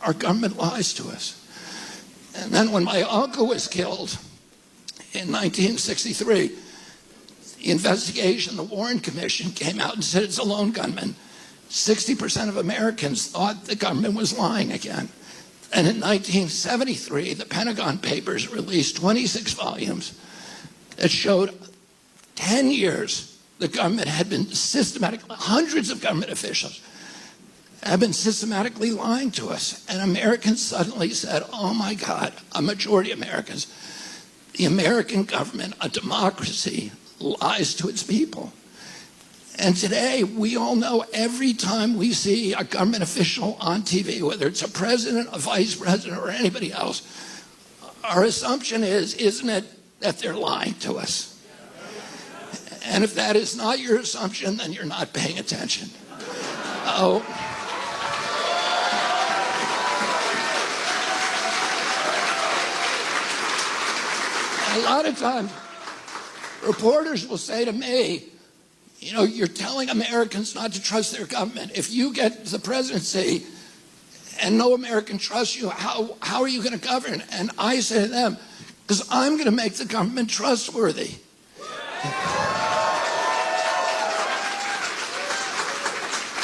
Our government lies to us. And then when my uncle was killed in 1963, the investigation, the Warren Commission came out and said it's a lone gunman. 60% of Americans thought the government was lying again. And in 1973, the Pentagon Papers released 26 volumes that showed 10 years the government had been hundreds of government officials have been systematically lying to us. And Americans suddenly said, oh my God, a majority of Americans, the American government, a democracy, lies to its people. And today, we all know every time we see a government official on TV, whether it's a president, a vice president, or anybody else, our assumption is, isn't it, that they're lying to us? And if that is not your assumption, then you're not paying attention. A lot of times, reporters will say to me, you know, you're telling Americans not to trust their government. If you get the presidency and no American trusts you, how are you going to govern? And I say to them, because I'm going to make the government trustworthy.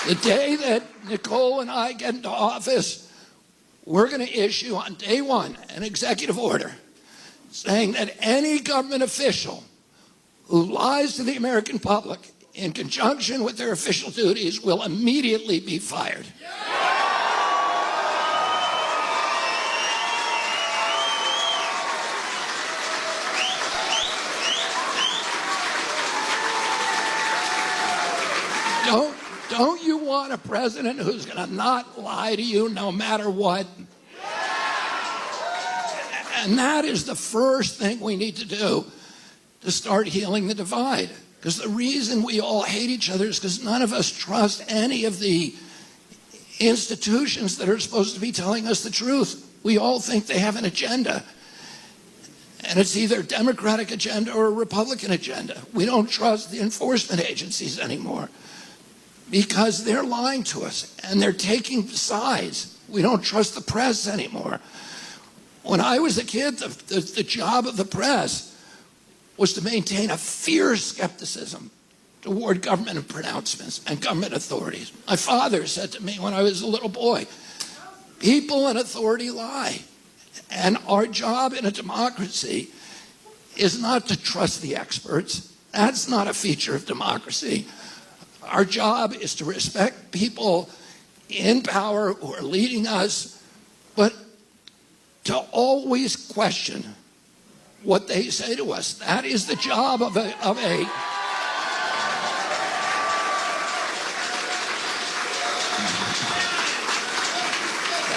The day that Nicole and I get into office, we're going to issue on day one an executive order saying that any government official who lies to the American public in conjunction with their official duties will immediately be fired. Don't you want a president who's going to not lie to you no matter what? And that is the first thing we need to do to start healing the divide. Because the reason we all hate each other is because none of us trust any of the institutions that are supposed to be telling us the truth. We all think they have an agenda. And it's either a Democratic agenda or a Republican agenda. We don't trust the enforcement agencies anymore because they're lying to us and they're taking sides. We don't trust the press anymore. When I was a kid, the job of the press was to maintain a fierce skepticism toward government pronouncements and government authorities. My father said to me when I was a little boy, people in authority lie. And our job in a democracy is not to trust the experts. That's not a feature of democracy. Our job is to respect people in power who are leading us, but to always question what they say to us. That is the job of a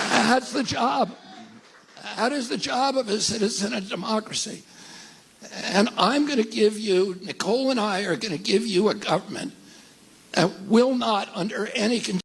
that's the job. That is the job of a citizen in a democracy. And I'm going to give you, Nicole and I are going to give you a government that will not, under any condition,